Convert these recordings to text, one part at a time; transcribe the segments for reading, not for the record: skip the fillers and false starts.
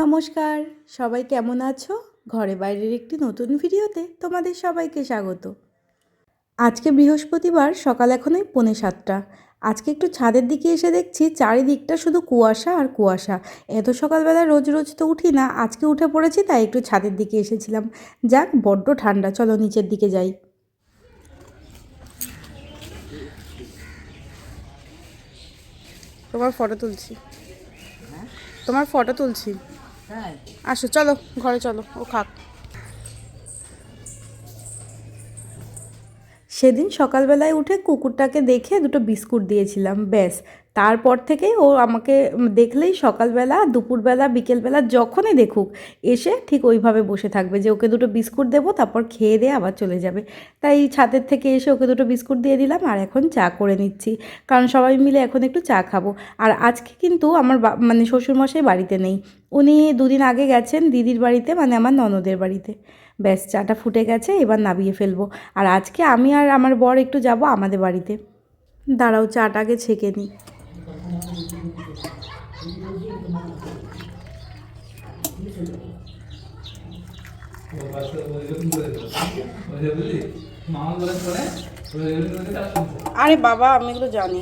নমস্কার, সবাই কেমন আছো? ঘরে বাইরের একটি নতুন ভিডিওতে তোমাদের সবাইকে স্বাগত। আজকে বৃহস্পতিবার, সকাল এখন ওই 6:45। আজকে একটু ছাদের দিকে এসে দেখছি চারিদিকটা শুধু কুয়াশা আর কুয়াশা। এত সকালবেলা রোজ রোজ তো উঠি না, আজকে উঠে পড়েছি, তাই একটু ছাদের দিকে এসেছিলাম। যাক, বড্ড ঠান্ডা, চলো নিচের দিকে যাই। তোমার ফটো তুলছি, আসো চলো ঘরে, চলো ও খাক। সেদিন সকালবেলায় উঠে কুকুরটাকে দেখে দুটো বিস্কুট দিয়েছিলাম, ব্যাস। তারপর থেকেই ও আমাকে দেখলেই সকালবেলা, দুপুরবেলা, বিকেলবেলা যখনই দেখুক এসে ঠিক ওইভাবে বসে থাকবে যে ওকে দুটো বিস্কুট দেবো, তারপর খেয়ে দিয়ে আবার চলে যাবে। তাই ছাদের থেকে এসে ওকে দুটো বিস্কুট দিয়ে দিলাম, আর এখন চা করে নিচ্ছি, কারণ সবাই মিলে এখন একটু চা খাবো। আর আজকে কিন্তু আমার মানে শ্বশুরমশাই বাড়িতে নেই, উনি দুদিন আগে গেছেন দিদির বাড়িতে, মানে আমার ননদের বাড়িতে। ব্যাস, চাটা ফুটে গেছে, এবার নামিয়ে ফেলবো। আর আজকে আমি আর আমার বর একটু যাব আমাদের বাড়িতে। দাঁড়াও, চাটাকে ছেঁকে নিই। আরে বাবা, আমি এগুলো জানি।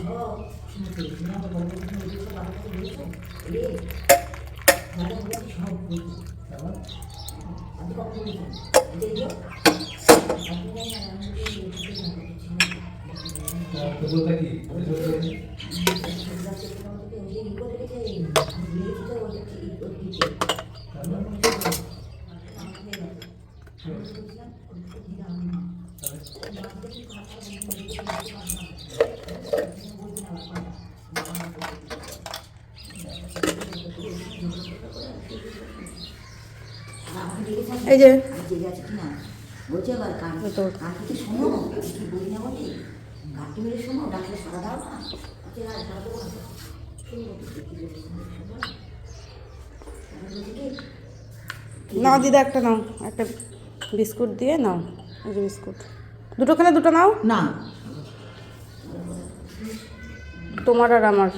এই যে নাও দিদা, একটা নাও, একটা বিস্কুট দিয়ে নাও। এই যে বিস্কুট দুটো, খেলে দুটো নাও না, তোমার আর আমার।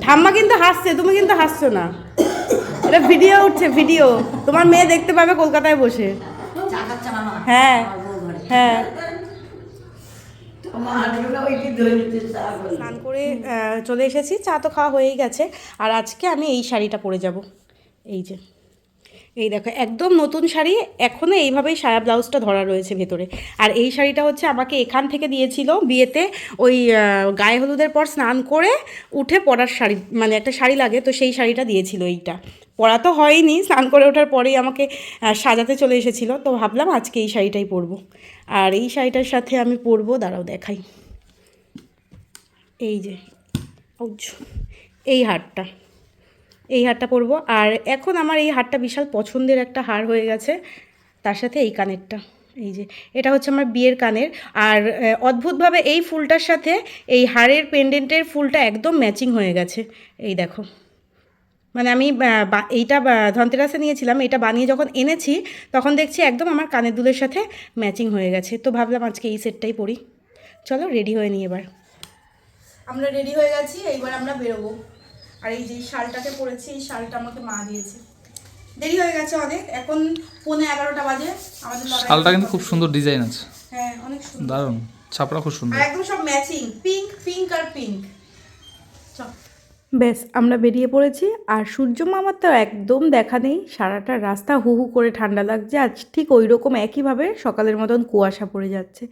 ঠাম্মা কিন্তু হাসছে, তুমি কিন্তু হাসছো না। এটা ভিডিও উঠছে, ভিডিও তোমার মেয়ে দেখতে পাবে কলকাতায় বসে। হ্যাঁ হ্যাঁ, স্নান করে চলে এসেছি, চা তো খাওয়া হয়েই গেছে। আর আজকে আমি এই শাড়িটা পরে যাব। এই যে, এই দেখো, একদম নতুন শাড়ি, এখনও এইভাবেই সায়া ব্লাউজটা ধরা রয়েছে ভেতরে। আর এই শাড়িটা হচ্ছে আমাকে এখান থেকে দিয়েছিল বিয়েতে, ওই গায়ে হলুদের পর স্নান করে উঠে পরার শাড়ি, মানে একটা শাড়ি লাগে, তো সেই শাড়িটা দিয়েছিল। এইটা পরা তো হয়নি, স্নান করে ওঠার পরেই আমাকে সাজাতে চলে এসেছিলো, তো ভাবলাম আজকে এই শাড়িটাই পরবো। আর এই শাড়িটার সাথে আমি পরবো, দাঁড়াও দেখাই, এই যে এই হারটা, এই হারটা পরবো। আর এখন আমার এই হারটা বিশাল পছন্দের একটা হার হয়ে গেছে, তার সাথে এই কানেরটা, এই যে এটা হচ্ছে আমার বিয়ের কানের। আর অদ্ভুতভাবে এই ফুলটার সাথে এই হারের পেন্ডেন্টের ফুলটা একদম ম্যাচিং হয়ে গেছে। এই দেখো, মানে আমি এইটা ধনতেরাসে নিয়েছিলাম, এটা বানিয়ে যখন এনেছি তখন দেখছি একদম আমার কানের দুলের সাথে ম্যাচিং হয়ে গেছে। তো ভাবলাম আজকে এই সেটটাই পরি। চলো রেডি হয়ে নিই এবার। আমরা রেডি হয়ে গেছি, এইবার আমরা বেরোবো। আর এই যে শালটাকে পরেছি, এই শালটা আমাকে মা দিয়েছে। দেরি হয়ে গেছে অনেক, এখন 11:15 বাজে। আমাদের শালটা কিন্তু খুব সুন্দর ডিজাইন আছে। হ্যাঁ, অনেক সুন্দর, দারুণ, ছাপড়া খুব সুন্দর, আর একদম সব ম্যাচিং, পিঙ্ক পিঙ্ক আর পিঙ্ক। চল, ব্যাস আমরা বেরিয়ে পড়েছি। আর সূর্য মামার তো একদম দেখা নেই, সারাটা রাস্তা হু হু করে ঠান্ডা লাগছে। আজ ঠিক ওই রকম একইভাবে সকালের মতন কুয়াশা পড়ে যাচ্ছে।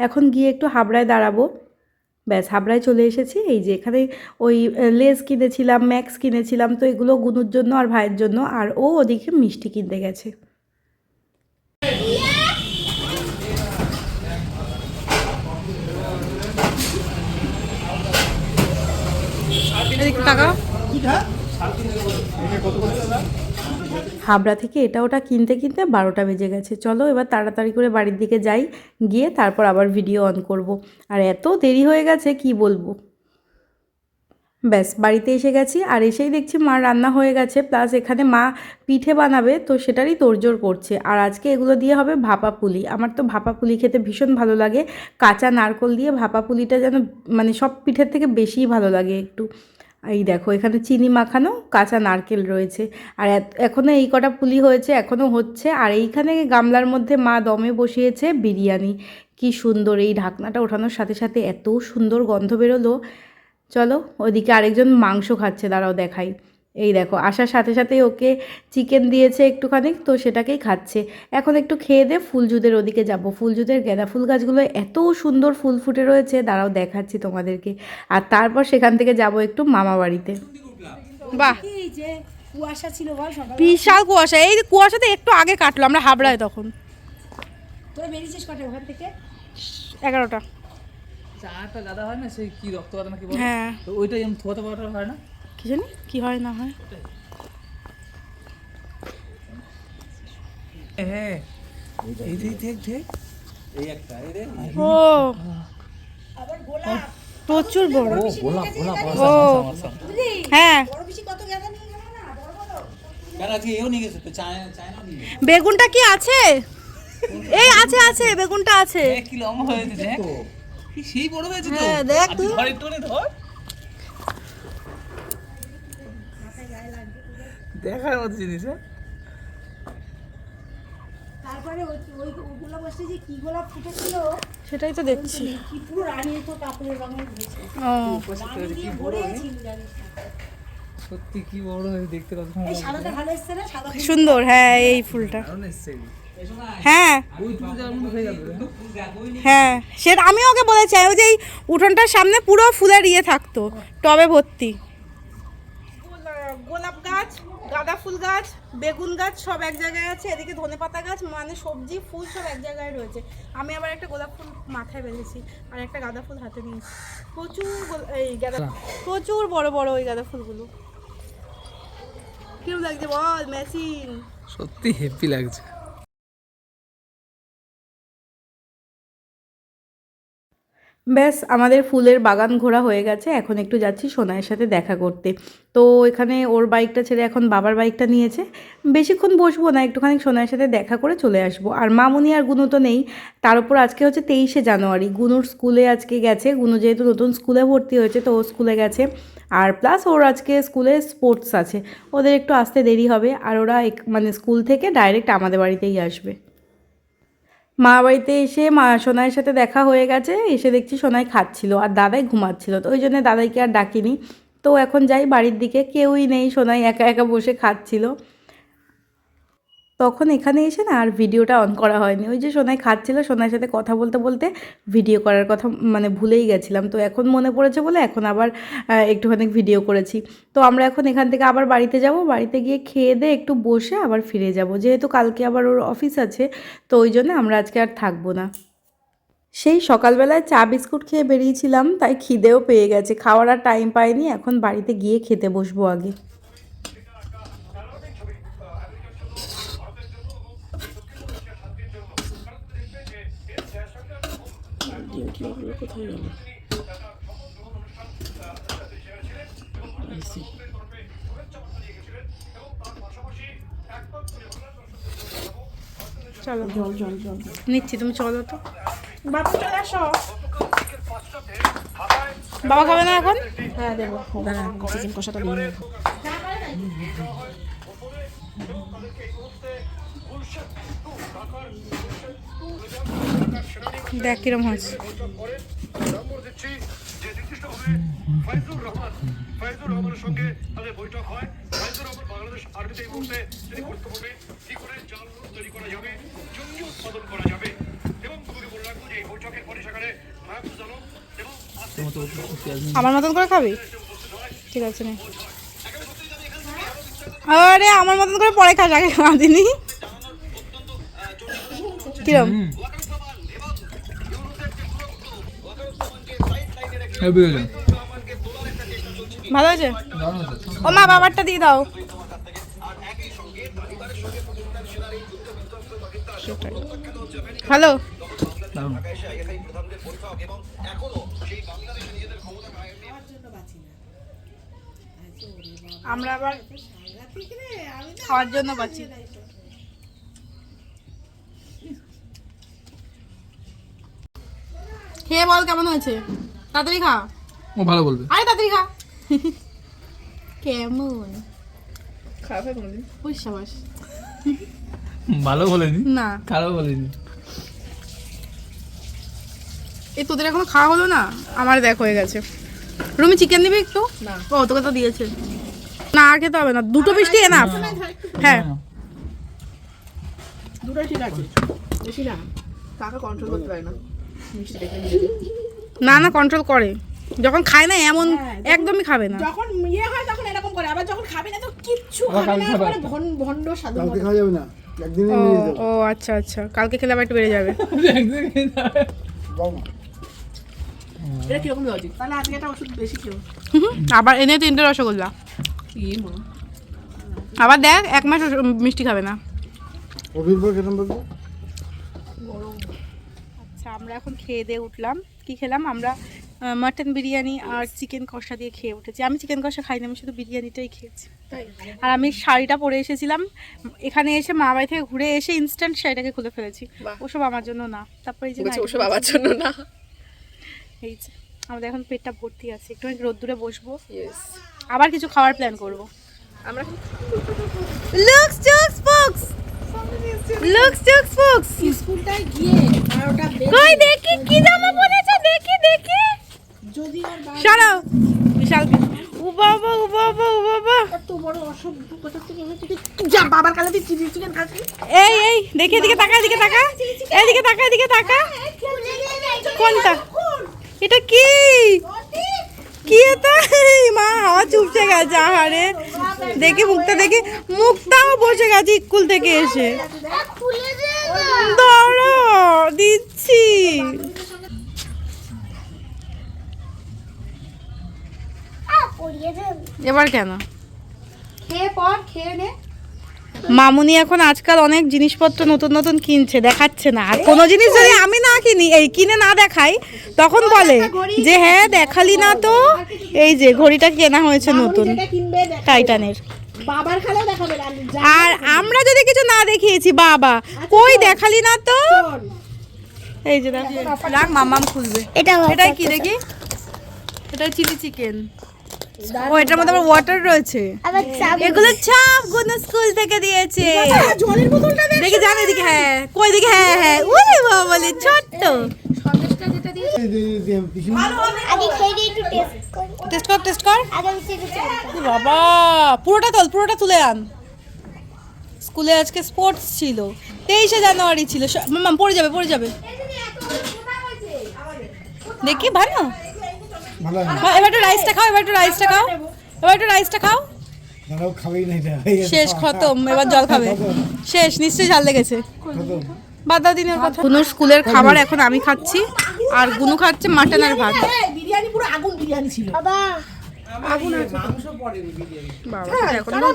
এখন গিয়ে একটু হাবড়ায় দাঁড়াবো। ব্যাস, হাবড়ায় চলে এসেছি। এই যে এখানে ওই লেস কিনেছিলাম, ম্যাক্স কিনেছিলাম, তো এগুলো গুনুর জন্য আর ভাইয়ের জন্য। আর ও ওদিকে মিষ্টি কিনতে গেছে। হাবড়া থেকে এটা ওটা কিনতে কিনতে 12টা বেজে গেছে। চলো এবার তাড়াতাড়ি করে বাড়ির দিকে যাই, গিয়ে তারপর আবার ভিডিও অন করব। আর এত দেরি হয়ে গেছে কি বলবো। ব্যাস, বাড়িতে এসে গেছি। আর এসেই দেখছি মা রান্না হয়ে গেছে, প্লাস এখানে মা পিঠে বানাবে, তো সেটারই তোড়জোড় করছে। আর আজকে এগুলো দিয়ে হবে ভাপা পুলি। আমার তো ভাপা পুলি খেতে ভীষণ ভালো লাগে, কাঁচা নারকোল দিয়ে ভাপা পুলিটা যেন মানে সব পিঠের থেকে বেশিই ভালো লাগে একটু। এই দেখো এখানে চিনি মাখানো কাঁচা নারকেল রয়েছে। আর এখনও এই কটা পুলি হয়েছে, এখনও হচ্ছে। আর এইখানে গামলার মধ্যে মা দমে বসিয়েছে বিরিয়ানি। কি সুন্দর, এই ঢাকনাটা ওঠানোর সাথে সাথে এত সুন্দর গন্ধ বেরোলো। চলো ওদিকে আরেকজন মাংস খাচ্ছে, দাঁড়াও দেখাই। এই দেখো আসার সাথে সাথেই ওকে চিকেন দিয়েছে একটুখানি, তো সেটাকেই খাচ্ছে। এখন একটু খেয়ে দে ফুলজুদের ওদিকে যাব। ফুলজুদের গাঁদা ফুল গাছগুলো এত সুন্দর ফুল ফুটে রয়েছে, দাঁড়াও দেখাচ্ছি তোমাদেরকে। আর তারপর সেখান থেকে যাব একটু মামা বাড়িতে। বাহ, কুয়াশা ছিল বল, বিশাল কুয়াশা। এই কুয়াশাতে একটু আগে কাটলো, আমরা হাবড়ায় তখন। তোরা বেরিয়েছিস কটা ওখান থেকে? 11টা। চারটা গাদা হয় না, সেই কি রক্ত গাদা নাকি বলে, হ্যাঁ তো ওইটাই আমি থোয়াতে পাওয়াটা হয় না, কি জানি কি হয় না হয়। হ্যাঁ এই দেখ দেখ দেখ এই একটা এই রে ও প্রচুর বড়। ও গোলাপ গোলাপ ও হ্যাঁ, বড় বেশি কত গাদা নিয়ে গেল না, বড় বড়। কেন আজকে এও নিয়ে গেছে তো চায়না চায়না নিয়ে গেছে। বেগুনটা কি আছে? এই আছে আছে, বেগুনটা আছে। দেখ কি লম্বা হয়েছে, দেখ কি সেই বড় হয়েছে তো। হ্যাঁ, দেখ তুই। ধর একটু ধর, দেখার মতো জিনিস। হ্যাঁ তারপরে ওই ওই গোলাপ গাছটা যে কি গোলাপ ফুটেছিল, সেটাই তো দেখছি। কি পুরো রানী তো কাপড়ের রঙের হয়েছে। ও রানী দিয়ে ভরেছিল জানিস না। সত্যি কি বড় হয়েছে, দেখতে কত এই সাদাটা ভালো এসছে না, সাদা ফুল। সুন্দর, হ্যাঁ এই ফুলটা। দারুণ এসছে। হ্যাঁ ওই তুমি যার মতো হয়ে যাবে। হ্যাঁ, সেটা আমিও ওকে বলেছি। ওই যে এই উঠোনটার সামনে পুরো ফুলের ইয়ে থাকতো, টবে ভর্তি। গোলাপ গাছ, গাঁদা ফুল গাছ, বেগুন গাছ সব এক জায়গায় আছে। এদিকে ধনেপাতা গাছ, মানে সবজি ফুল সব এক জায়গায় রয়েছে। আমি আবার একটা গোলাপ ফুল মাথায় বেঁধেছি আর একটা গাঁদা ফুল হাতে নিয়েছি। প্রচুর এই গাঁদা, প্রচুর বড় বড় ওই গাঁদা ফুলগুলো। কিরম লাগছে বল ম্যাচিং? সত্যি হেভি লাগছে। ব্যাস আমাদের ফুলের বাগান ঘোরা হয়ে গেছে। এখন একটু যাচ্ছি সোনাইয়ের সাথে দেখা করতে। তো এখানে ওর বাইকটা ছেড়ে এখন বাবার বাইকটা নিয়েছে। বেশিক্ষণ বসবো না, একটুখানি সোনাইয়ের সাথে দেখা করে চলে আসবো। আর মামুনি আর গুনু তো নেই। তার উপর আজকে হচ্ছে 23শে জানুয়ারি, গুনুর স্কুলে আজকে গেছে। গুনু যেহেতু নতুন স্কুলে ভর্তি হয়েছে, তো ও স্কুলে গেছে। আর প্লাস ওর আজকে স্কুলে স্পোর্টস আছে, ওদের একটু আসতে দেরি হবে। আর ওরা মানে স্কুল থেকে ডাইরেক্ট আমাদের বাড়িতেই আসবে। মা বাড়িতে এসে সোনাইয়ের সাথে দেখা হয়ে গেছে। এসে দেখছি সোনাই খাচ্ছিল আর দাদাই ঘুমাচ্ছিল, তো ওই জন্য দাদাইকে আর ডাকিনি। তো এখন যাই বাড়ির দিকে, কেউই নেই, সোনাই একা একা বসে খাচ্ছিল। তখন এখানে এসে না আর ভিডিওটা অন করা হয়নি। ওই যে সোনাই খাচ্ছিল, সোনাইয়ের সাথে কথা বলতে বলতে ভিডিও করার কথা মানে ভুলেই গেছিলাম। তো এখন মনে পড়েছে বলে এখন আবার একটুখানি ভিডিও করেছি। তো আমরা এখন এখান থেকে আবার বাড়িতে যাব। বাড়িতে গিয়ে খেয়ে দিয়ে একটু বসে আবার ফিরে যাব, যেহেতু কালকে আবার ওর অফিস আছে। তো ওই জন্য আমরা আজকে আর থাকবো না। সেই সকালবেলায় চা বিস্কুট খেয়ে বেরিয়েছিলাম, তাই খিদেও পেয়ে গেছে। খাওয়ার আর টাইম পাইনি, এখন বাড়িতে গিয়ে খেতে বসবো আগে। কোথায় গেল? চলো জল জল জল নিচ্ছি, তুমি চলো তো। বাবা চলে আসো। বাবা খাবে না এখন? হ্যাঁ দেবো, দাঁড়া চিকেন কষাটা দিয়ে নেবো। দেখ কিরম হয়েছে। ফাইজুর রহমানের সঙ্গে তাদের বৈঠক হয়। ফাইজুর রহমান বাংলাদেশ আর্মিতে এই মুহূর্তে তিনি গুরুত্বপূর্ণ কি করে জাল তৈরি করা যাবে, জঙ্গি উৎপাদন করা যাবে। এবং তোমাকে বলে রাখবো যে এই বৈঠকের পরে সেখানে মাহফুজ আলম এবং আমার মতন করে খাবি? ঠিক আছে নে। আরে আমার মতন করে পরে খাস, আগে খাওয়াদিনি। কিরম ভালো হয়েছে? ও মা বাবারটা দিয়ে দাও। হ্যালো, আমরা আবার খাওয়ার জন্য পাচ্ছি। খেয়ে বল কেমন হয়েছে, তাড়াতাড়ি খা। ও ভালো বলবে। আরে তাড়াতাড়ি খা। কেমন খারাপ হয় কোনোদিন? ওই সাবাস ভালো বলেনি, না খারাপ বলেনি। এই তোদের এখনো খাওয়া হলো না, আমার দেখ হয়ে গেছে। রুমি চিকেন দিবি একটু? না। ও তোকে তো দিয়েছে। না আর খেতে হবে না, দুটো মিষ্টি এনাফ। হ্যাঁ দুটোই ঠিক আছে, বেশি না। কাকা কন্ট্রোল করতে পারে না মিষ্টি দেখে নিজেকে। না না কন্ট্রোল করে, যখন খায় না এমন একদমই খাবে না। যখন ইয়ে হয় তখন এরকম করে, আবার যখন খাবে না তো কিচ্ছু খাবে না, করে ভন্ড সাধু কালকে খাওয়া যাবে না, একদিনই ও নিয়ে যেতে ও আচ্ছা আচ্ছা, কালকে খেলে আবার একটু বেড়ে যাবে। হবে। এটা কিরকম লজিক? তাহলে আজকে একটা ওষুধ বেশি খেও। আবার এনে 3টে রসগোল্লা, কি মা, আবার দেখ 1 মাস মিষ্টি খাবে না। অভির পর কেমন বলবো? আচ্ছা আমরা এখন খেয়ে দিয়ে উঠলাম। কি খেলাম আমরা? মাটন বিরিয়ানি আর চিকেন কষা দিয়ে খেয়ে উঠেছি। আমি চিকেন কষা খাইনি, আমি শুধু বিরিয়ানিটাই খেয়েছি। আর আমি শাড়িটা পরে এসেছিলাম, এখানে এসে মা বাড়ি থেকে ঘুরে এসে ইনস্ট্যান্ট শাড়িটাকে খুলে ফেলেছি। ওসব আমার জন্য না। তারপরে এই যে ওসব বাবার জন্য না। এই যে আমাদের এখন পেটটা ভর্তি আছে, একটু রোদ্দুরে বসবো, আবার কিছু খাওয়ার প্ল্যান করবো। আমরা লুকস জোকস ফক্স, লুকস জোকস ফক্স। স্কুলটায় গিয়ে 12টা কই দেখি কি জামা পরেছো, দেখি দেখি। যদি আর সরো বিশাল, ও বাবা ও বাবা ও বাবা। এত বড় অসভ্য কোথা থেকে হয়েছে? যা বাবার কাছে তুই চিলি চিকেন খাচ্ছিস। এই এই দেখি এদিকে তাকা, এদিকে তাকা, এদিকে তাকা, এদিকে তাকা। কোনটা এটা? কি কি এটা? মা হাওয়া চুপসে গেছে। আহারে দেখি মুখটা, দেখি মুখটাও বসে গেছে স্কুল থেকে এসে। দাঁড়া দিচ্ছি। এবার কেন? খেয়ে পর, খেয়ে নে। মামুনি এখন আজকাল অনেক জিনিসপত্র নতুন নতুন কিনছে, দেখাচ্ছে না। আর কোনো জিনিস যদি আমি না কিনি, এই কিনে না দেখাই, তখন বলে যে হ্যাঁ দেখালি না তো। এই যে ঘড়িটা কেনা হয়েছে নতুন, যেটা কিনবে দেখ, টাইটানের। বাবার খেলেও দেখাবে না। আর আমরা যদি কিছু না দেখিয়েছি, বাবা কই দেখালি না তো। এই যে দেখ মামাম খুলবে। এটা কি দেখি? এটা চিলি চিকেন। ও এটার মধ্যে আবার ওয়াটার রয়েছে। এগুলো সব গুলো স্কুল থেকে দিয়েছে। জলের বোতলটা দেখ। দেখি জানে দিকে, হ্যাঁ কই দিকে, হ্যাঁ হ্যাঁ ওরে বাবা বলে ছোট্ট। সন্দেশটা যেটা দিয়ে টেস্ট কর, টেস্ট কর। এ বাবা পুরোটা তোল, পুরোটা তুলে আন। স্কুলে আজকে স্পোর্টস ছিল, 23শে জানুয়ারি ছিল। মাম্মা পড়ে যাবে, পড়ে যাবে। দেখি ভালো। ভালো না, এবার একটু রাইসটা খাও, এবার একটু রাইসটা খাও, এবার একটু রাইসটা খাও। দাঁড়াও খাবেই না এটা। শেষ খতম, এবার জল খাবে। শেষ, নিশ্চয়ই ঝাল লেগেছে। বাদ দাও দিনের কথা। গুনুর স্কুলের খাবার এখন আমি খাচ্ছি, আর গুনু খাচ্ছে মাটন আর ভাত। বিরিয়ানি পুরো আগুন বিরিয়ানি ছিল। বাবা এখন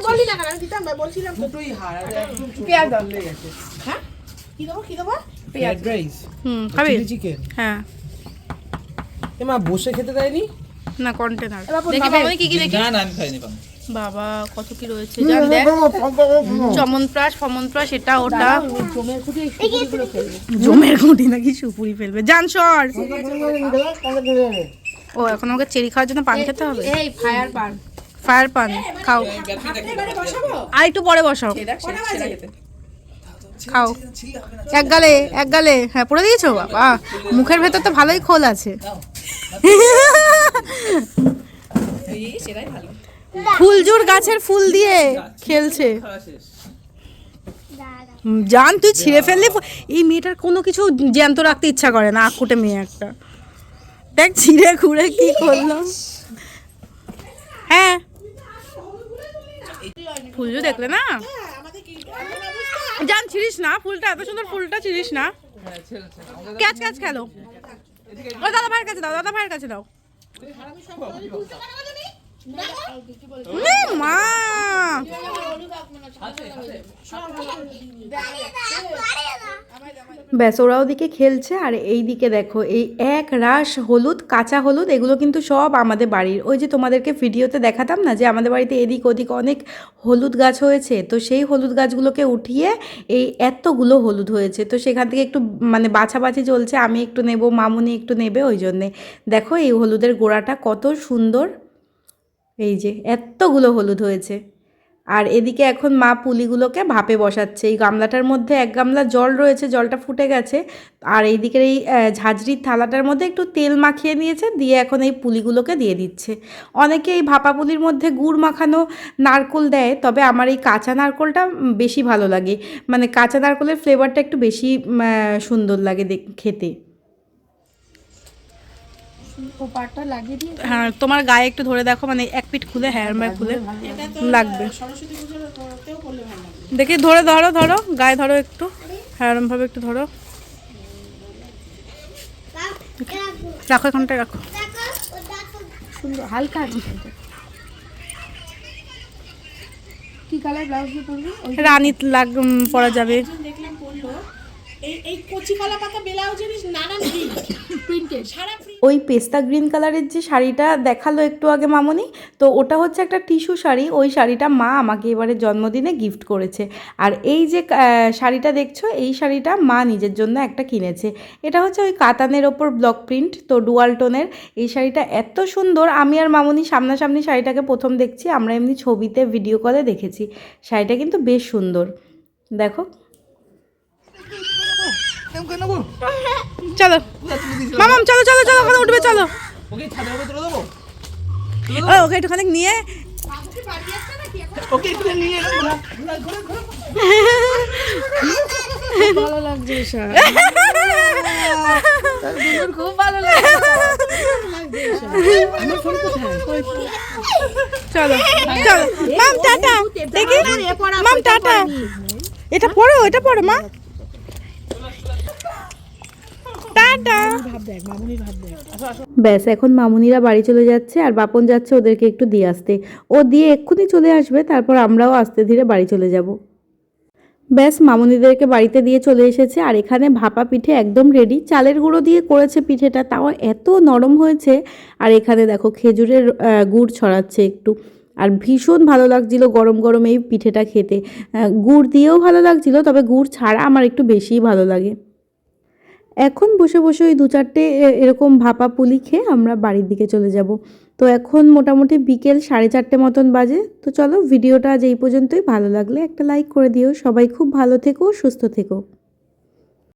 বললি না কেন? আমি দিতাম না, বলছিলাম তো। পেঁয়াজ দাও। হ্যাঁ কি দেবো, কি দেবো? পেঁয়াজ রাইস, খাবি? চিকেন। হ্যাঁ এ মা বসে খেতে দেয়নি? না কন্টেনার দেখি বাবা কি কি দেখি। না না আমি খাইনি পাম। বাবা কত কি রয়েছে জান, দেখ চমনপ্রাশ ফমনপ্রাশ, এটা ওটা। জমের খুঁটি নাকি সুপুরি ফেলবে, জান সর। ও এখন আমাকে চেরি খাওয়ার জন্য পান খেতে হবে। এই ফায়ার পান। ফায়ার পান খাও, আর একটু পরে বসাও। খাও এক গালে, এক গালে। হ্যাঁ পড়ে দিয়েছো? বাবা মুখের ভেতর তো ভালোই খোল আছে। ফুলজুর গাছের ফুল দিয়ে খেলছে। জান তুই ছিঁড়ে ফেললি। এই মেয়েটার কোনো কিছু জ্যান্ত রাখতে ইচ্ছা করে না, আকুটে মেয়ে একটা। দেখ ছিঁড়ে খুঁড়ে কি করলো। হ্যাঁ ফুলজু দেখলে না? জান ছিড়িস না ফুলটা, এত সুন্দর ফুলটা ছিড়িস না। ক্যাচ ক্যাচ খেলো। ও দাদা ভাইয়ের কাছে দাও, দাদা ভাইয়ের কাছে দাও। মা ব্যাস ওরা ওদিকে খেলছে, আর এই দিকে দেখো এই এক রাশ হলুদ, কাঁচা হলুদ, এগুলো কিন্তু সব আমাদের বাড়ির। ওই যে তোমাদেরকে ভিডিওতে দেখাতাম না যে আমাদের বাড়িতে এদিক ওদিক অনেক হলুদ গাছ হয়েছে, তো সেই হলুদ গাছগুলোকে উঠিয়ে এই এতগুলো হলুদ হয়েছে। তো সেখান থেকে একটু মানে বাছাবাছি চলছে, আমি একটু নেব, মামুনি একটু নেবে, ওই জন্যে। দেখো এই হলুদের গোড়াটা কত সুন্দর, এই যে এতগুলো হলুদ হয়েছে। আর এদিকে এখন মা পুলিগুলোকে ভাপে বসাচ্ছে। এই গামলাটার মধ্যে 1 গামলা জল রয়েছে, জলটা ফুটে গেছে। আর এইদিকের এই ঝাঁঝরির থালাটার মধ্যে একটু তেল মাখিয়ে নিয়েছে, দিয়ে এখন এই পুলিগুলোকে দিয়ে দিচ্ছে। অনেকে এই ভাপা পুলির মধ্যে গুড় মাখানো নারকোল দেয়, তবে আমার এই কাঁচা নারকোলটা বেশি ভালো লাগে। মানে কাঁচা নারকোলের ফ্লেভারটা একটু বেশি সুন্দর লাগে খেতে। পাটটা লাগিয়ে দিয়ে হ্যাঁ, তোমার গায়ে একটু ধরে দেখো, মানে এক পিঠ খুলে, হ্যাঁ খুলে এটা তো লাগবে। সরস্বতী পুজোতেও করলে ভালো লাগবে। দেখি ধরে ধরো গায়ে ধরো একটু, হ্যাঁ এরমভাবে একটু ধরো, রাখো এখানটায় রাখো। সুন্দর হালকা আছে কিন্তু। কি কালার ব্লাউজ দিয়ে পরবি? ওই রানী পরা যাবে। দেখলাম পরলো এই কচি কলা পাতা ব্লাউজের নানান প্রিন্টেড সারা ওই পেস্তা গ্রিন কালারের যে শাড়িটা দেখালো একটু আগে মামনি, তো ওটা হচ্ছে একটা টিস্যু শাড়ি। ওই শাড়িটা মা আমাকে এবারে জন্মদিনে গিফট করেছে। আর এই যে শাড়িটা দেখছো, এই শাড়িটা মা নিজের জন্য একটা কিনেছে। এটা হচ্ছে ওই কাতানের ওপর ব্লক প্রিন্ট, তো ডুয়াল টোনের। এই শাড়িটা এত সুন্দর, আমি আর মামনি সামনাসামনি শাড়িটাকে প্রথম দেখছি, আমরা এমনি ছবিতে ভিডিও কলে দেখেছি। শাড়িটা কিন্তু বেশ সুন্দর, দেখো। চলো মামাম, চলো চলো চলো, ওখানে উঠবে, চলো। ওকে ছাদের উপরে তুলে দেবো, ওকে একটুখানি নিয়ে, ওকে একটু নিয়ে ভালো লাগছে সব। খুব ভালো লাগছে। আমার ফোন কোথায়? চলো চলো মাম টাটা, দেখি মাম টাটা। এটা পড়ো, এটা পড়ো মা, টাটা। ব্যাস এখন মামুনিরা বাড়ি চলে যাচ্ছে, আর বাপন যাচ্ছে ওদেরকে একটু দিয়ে আসতে। ও দিয়ে এক্ষুনি চলে আসবে, তারপর আমরাও আস্তে ধীরে বাড়ি চলে যাব। ব্যাস মামুনিদেরকে বাড়িতে দিয়ে চলে এসেছে। আর এখানে ভাপা পিঠে একদম রেডি, চালের গুঁড়ো দিয়ে করেছে পিঠেটা, তাও এত নরম হয়েছে। আর এখানে দেখো খেজুরের গুড় ছড়াচ্ছে একটু, আর ভীষণ ভালো লাগছিল গরম গরম এই পিঠেটা খেতে। গুড় দিয়েও ভালো লাগছিল, তবে গুড় ছাড়া আমার একটু বেশিই ভালো লাগে। এখন বসে বসে ওই 2-4টে এরকম ভাপা পুলি খেয়ে আমরা বাড়ির দিকে চলে যাব। তো এখন মোটামুটি বিকেল 4:30 মতন বাজে। তো চলো, ভিডিওটা আজ এই পর্যন্তই। ভালো লাগলে একটা লাইক করে দিও। সবাই খুব ভালো থেকো, সুস্থ থেকো।